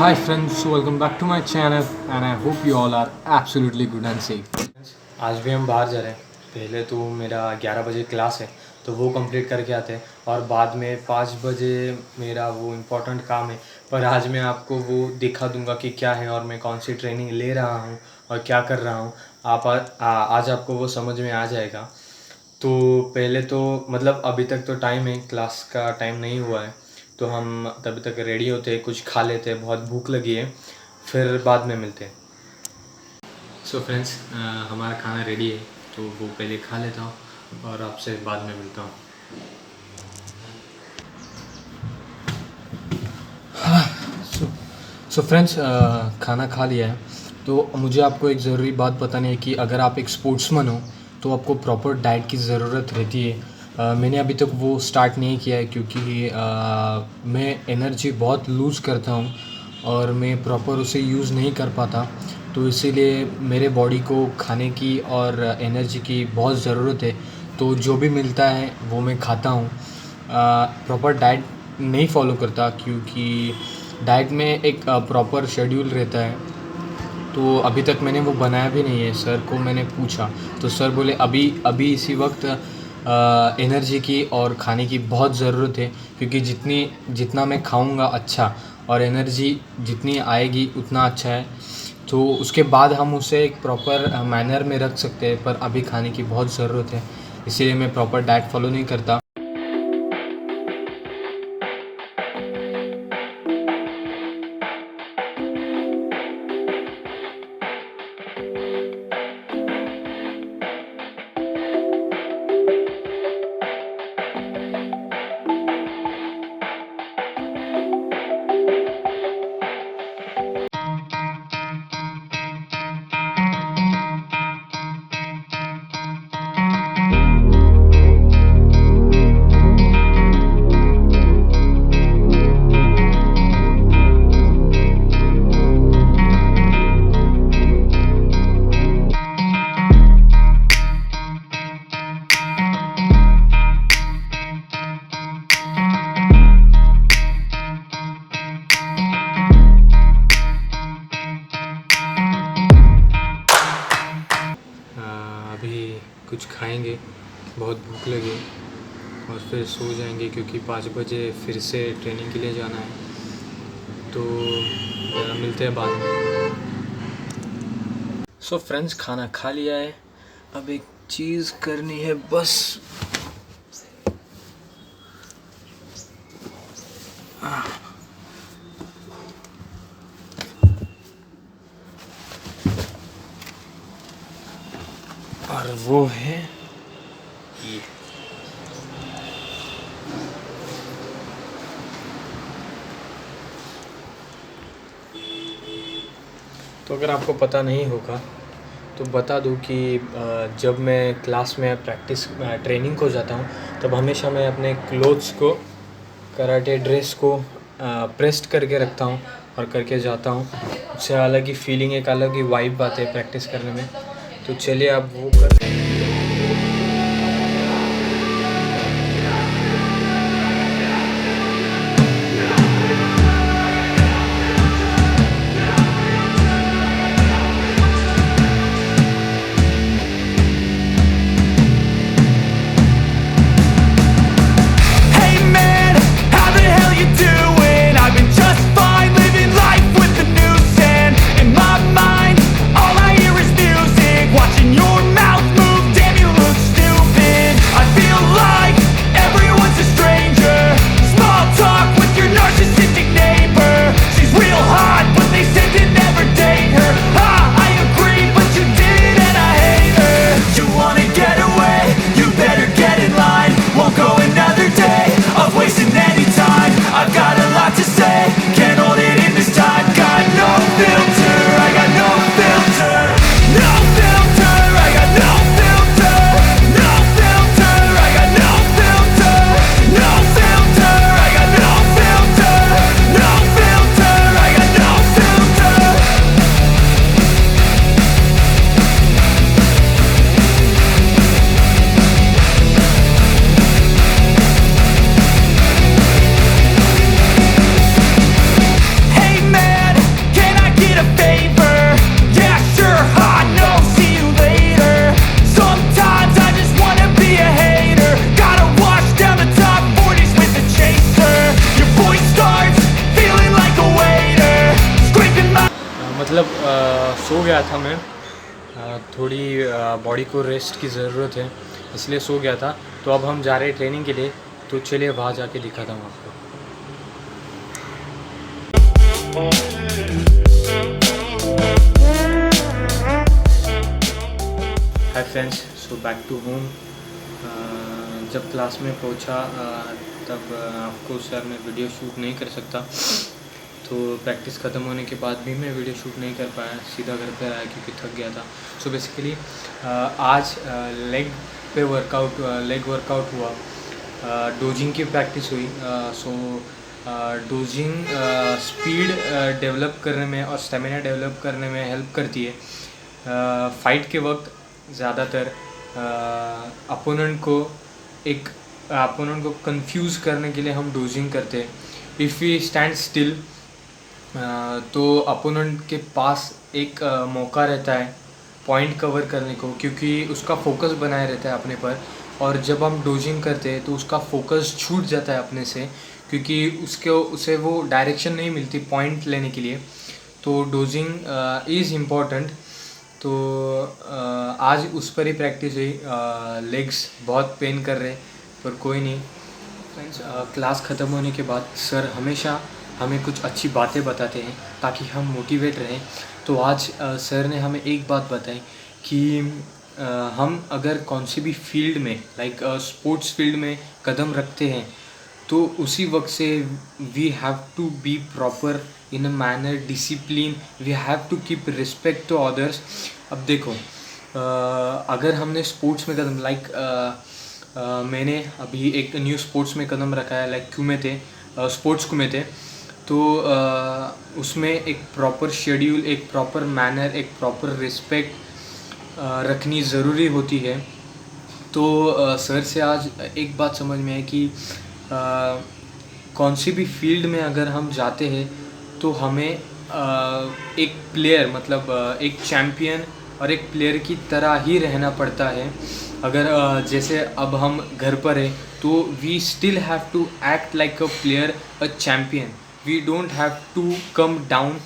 Hi friends, welcome back to my channel and I hope you all are absolutely good and safe. आज भी हम बाहर जा रहे हैं। पहले तो मेरा 11 बजे क्लास है तो वो कंप्लीट करके आते हैं और बाद में 5 बजे मेरा वो इम्पोर्टेंट काम है। पर आज मैं आपको वो दिखा दूंगा कि क्या है और मैं कौन सी ट्रेनिंग ले रहा हूँ और क्या कर रहा हूँ। आज आपको वो समझ में आ जाएगा। तो पहले तो मतलब अभी तक तो टाइम है, क्लास का टाइम नहीं हुआ है, तो हम तभी तक रेडी होते हैं, कुछ खा लेते हैं, बहुत भूख लगी है, फिर बाद में मिलते हैं। सो फ्रेंड्स, हमारा खाना रेडी है तो वो पहले खा लेता हूँ और आपसे बाद में मिलता हूँ। सो फ्रेंड्स, खाना खा लिया है तो मुझे आपको एक ज़रूरी बात बतानी है कि अगर आप एक स्पोर्ट्समैन हो तो आपको प्रॉपर डाइट की ज़रूरत रहती है। मैंने अभी तक वो स्टार्ट नहीं किया है क्योंकि मैं एनर्जी बहुत लूज़ करता हूँ और मैं प्रॉपर उसे यूज़ नहीं कर पाता, तो इसीलिए मेरे बॉडी को खाने की और एनर्जी की बहुत ज़रूरत है। तो जो भी मिलता है वो मैं खाता हूँ। प्रॉपर डाइट नहीं फॉलो करता क्योंकि डाइट में एक प्रॉपर शेड्यूल रहता है, तो अभी तक मैंने वो बनाया भी नहीं है। सर को मैंने पूछा तो सर बोले अभी अभी इसी वक्त एनर्जी की और खाने की बहुत ज़रूरत है क्योंकि जितना मैं खाऊंगा अच्छा और एनर्जी जितनी आएगी उतना अच्छा है, तो उसके बाद हम उसे एक प्रॉपर मैनर में रख सकते हैं। पर अभी खाने की बहुत ज़रूरत है, इसीलिए मैं प्रॉपर डाइट फॉलो नहीं करता। अभी कुछ खाएंगे, बहुत भूख लगी, और फिर सो जाएंगे क्योंकि 5 बजे फिर से ट्रेनिंग के लिए जाना है। तो मिलते हैं बाद में। सो फ्रेंड्स, खाना खा लिया है, अब एक चीज़ करनी है बस। और वो है ये। तो अगर आपको पता नहीं होगा तो बता दूं कि जब मैं क्लास में ट्रेनिंग को जाता हूं तब हमेशा मैं अपने क्लोथ्स को, कराटे ड्रेस को प्रेस्ड करके रखता हूं और करके जाता हूं। उससे अलग ही फीलिंग, एक अलग ही वाइब आते हैं प्रैक्टिस करने में। तो चलिए आप वो कर। Hey man, how the hell you doing? I've been just fine, living life with the new sand in my mind. All I hear is music, watching your mouth move. सो गया था मैं, थोड़ी बॉडी को रेस्ट की ज़रूरत है इसलिए सो गया था। तो अब हम जा रहे हैं ट्रेनिंग के लिए, तो चलिए वहाँ जाके दिखाता हूँ आपको। Hi friends, so back to home. जब क्लास में पहुँचा तब आपको सर मैं वीडियो शूट नहीं कर सकता, तो प्रैक्टिस ख़त्म होने के बाद भी मैं वीडियो शूट नहीं कर पाया, सीधा घर पे आया क्योंकि थक गया था। सो बेसिकली आज लेग वर्कआउट हुआ, डोजिंग की प्रैक्टिस हुई। डोजिंग स्पीड डेवलप करने में और स्टेमिना डेवलप करने में हेल्प करती है। फाइट के वक्त ज़्यादातर अपोनेंट को कंफ्यूज करने के लिए हम डोजिंग करते हैं। इफ़ वी स्टैंड स्टिल तो अपोनेंट के पास एक मौका रहता है पॉइंट कवर करने को, क्योंकि उसका फोकस बनाए रहता है अपने पर। और जब हम डोजिंग करते हैं तो उसका फोकस छूट जाता है अपने से, क्योंकि उसे वो डायरेक्शन नहीं मिलती पॉइंट लेने के लिए। तो डोजिंग इज़ इम्पॉर्टेंट। तो आज उस पर ही प्रैक्टिस हुई। लेग्स बहुत पेन कर रहे, पर कोई नहीं। फ्रेंड्स, क्लास ख़त्म होने के बाद सर हमेशा हमें कुछ अच्छी बातें बताते हैं ताकि हम मोटिवेट रहें। तो आज सर ने हमें एक बात बताई कि हम अगर कौन सी भी फील्ड में लाइक स्पोर्ट्स फील्ड में कदम रखते हैं तो उसी वक्त से we have to be proper in a manner, discipline, we have to keep respect to others. अब देखो, अगर हमने स्पोर्ट्स में कदम मैंने अभी एक न्यू स्पोर्ट्स में कदम रखा है, लाइक स्पोर्ट्स कुमेते। तो उसमें एक प्रॉपर शेड्यूल, एक प्रॉपर मैनर, एक प्रॉपर रिस्पेक्ट रखनी ज़रूरी होती है। तो सर से आज एक बात समझ में है कि कौन सी भी फील्ड में अगर हम जाते हैं तो हमें एक प्लेयर मतलब एक चैम्पियन और एक प्लेयर की तरह ही रहना पड़ता है। अगर जैसे अब हम घर पर हैं तो we still have to act like a player, a champion. We don't have to come down.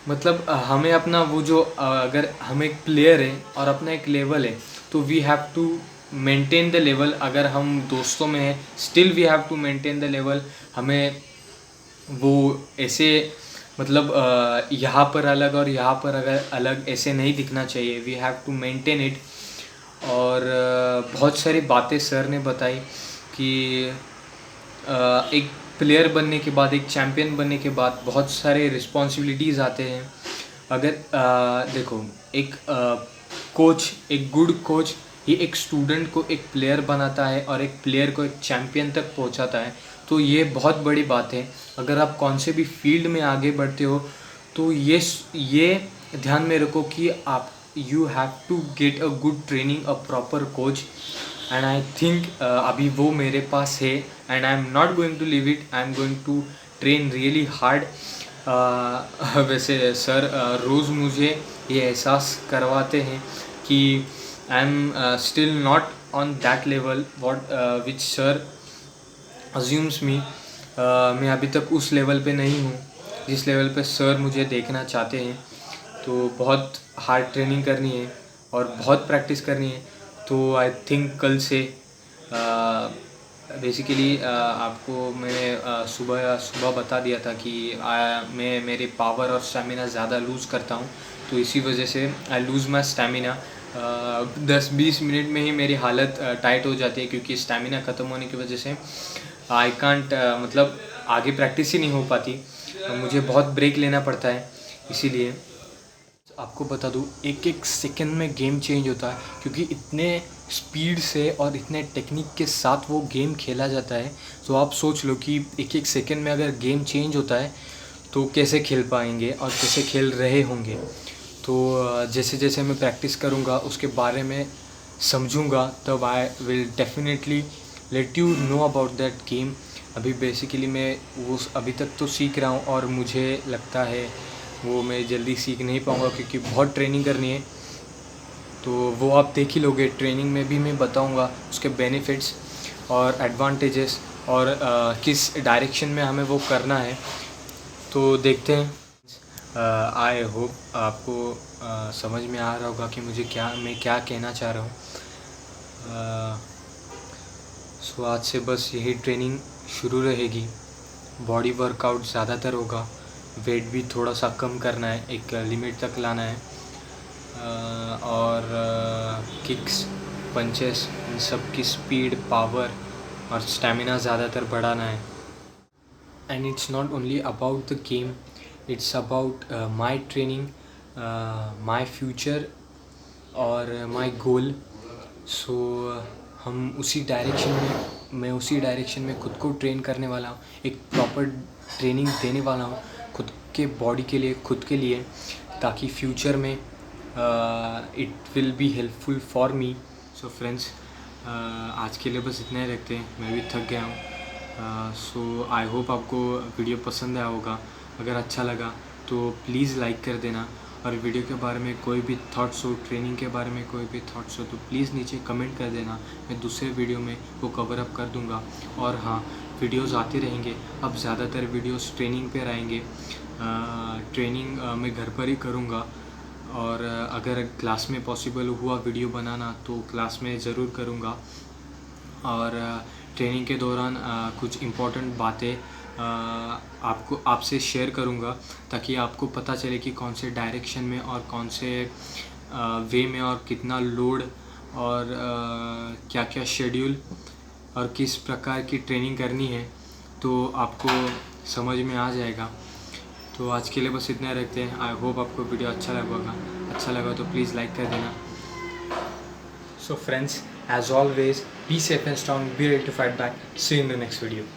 मतलब हमें अपना वो जो अगर हम एक प्लेयर है और अपना एक लेवल है तो we have to maintain the level. अगर हम दोस्तों में हैं still we have to maintain the level. हमें वो ऐसे मतलब यहाँ पर अलग और यहाँ पर अगर अलग ऐसे नहीं दिखना चाहिए। We have to maintain it. और बहुत सारी बातें सर ने बताई कि एक प्लेयर बनने के बाद, एक चैम्पियन बनने के बाद बहुत सारे रिस्पॉन्सिबिलिटीज़ आते हैं। अगर देखो, एक कोच, एक गुड कोच ही एक स्टूडेंट को एक प्लेयर बनाता है और एक प्लेयर को एक चैम्पियन तक पहुंचाता है। तो ये बहुत बड़ी बात है। अगर आप कौन से भी फील्ड में आगे बढ़ते हो तो ये ध्यान में रखो कि आप you have to get a good training, a proper coach. And I think अभी वो मेरे पास है and I am not going to leave it. I am going to train really hard. वैसे सर रोज़ मुझे ये एहसास करवाते हैं कि I am still not on that level what which sir assumes me. मैं अभी तक उस लेवल पे नहीं हूँ जिस लेवल पे सर मुझे देखना चाहते हैं। तो बहुत हार्ड ट्रेनिंग करनी है और बहुत प्रैक्टिस करनी है। तो आई थिंक कल से बेसिकली आपको मैंने सुबह बता दिया था कि मैं मेरे पावर और स्टैमिना ज़्यादा लूज़ करता हूँ। तो इसी वजह से आई लूज़ माई स्टैमिना। 10-20 मिनट में ही मेरी हालत टाइट हो जाती है, क्योंकि स्टैमिना ख़त्म होने की वजह से आई कांट मतलब आगे प्रैक्टिस ही नहीं हो पाती। मुझे बहुत ब्रेक लेना पड़ता है। इसीलिए आपको बता दूँ, एक एक सेकंड में गेम चेंज होता है, क्योंकि इतने स्पीड से और इतने टेक्निक के साथ वो गेम खेला जाता है। तो आप सोच लो कि एक एक सेकंड में अगर गेम चेंज होता है तो कैसे खेल पाएंगे और कैसे खेल रहे होंगे। तो जैसे जैसे मैं प्रैक्टिस करूँगा, उसके बारे में समझूँगा, तब I will definitely let you know about that game. अभी बेसिकली मैं वो अभी तक तो सीख रहा हूँ और मुझे लगता है वो मैं जल्दी सीख नहीं पाऊँगा, क्योंकि बहुत ट्रेनिंग करनी है। तो वो आप देख ही लोगे। ट्रेनिंग में भी मैं बताऊँगा उसके बेनिफिट्स और एडवांटेजेस और किस डायरेक्शन में हमें वो करना है। तो देखते हैं। आई होप आपको समझ में आ रहा होगा कि मैं क्या कहना चाह रहा हूँ। सो आज से बस यही ट्रेनिंग शुरू रहेगी। बॉडी वर्कआउट ज़्यादातर होगा, वेट भी थोड़ा सा कम करना है, एक लिमिट तक लाना है, और किक्स, पंचेस, इन सब की स्पीड, पावर और स्टैमिना ज़्यादातर बढ़ाना है। And it's not only about the game, it's about my training, my future और माई गोल। सो मैं उसी डायरेक्शन में खुद को ट्रेन करने वाला हूँ, एक प्रॉपर ट्रेनिंग देने वाला हूँ खुद के बॉडी के लिए, खुद के लिए, ताकि फ्यूचर में it will be helpful for me. So friends, आज के लिए बस इतना ही रखते हैं, मैं भी थक गया हूँ। सो आई होप आपको वीडियो पसंद आया होगा। अगर अच्छा लगा तो प्लीज़ लाइक कर देना, और वीडियो के बारे में कोई भी थॉट्स हो, ट्रेनिंग के बारे में कोई भी थॉट्स हो तो प्लीज़ नीचे कमेंट कर देना, मैं दूसरे वीडियो में वो कवर अप कर दूंगा। और हाँ, वीडियोस आते रहेंगे, अब ज़्यादातर वीडियोस ट्रेनिंग पे रहेंगे। ट्रेनिंग मैं घर पर ही करूँगा, और अगर क्लास में पॉसिबल हुआ वीडियो बनाना तो क्लास में ज़रूर करूँगा। और ट्रेनिंग के दौरान कुछ इम्पोर्टेंट बातें आपसे शेयर करूँगा, ताकि आपको पता चले कि कौन से डायरेक्शन में और कौन से वे में और कितना लोड और क्या क्या शेड्यूल और किस प्रकार की ट्रेनिंग करनी है, तो आपको समझ में आ जाएगा। तो आज के लिए बस इतना रखते हैं। आई होप आपको वीडियो अच्छा लगा तो प्लीज़ लाइक कर देना। So friends, as always, be safe and strong, be ready to fight back. See you in the next video.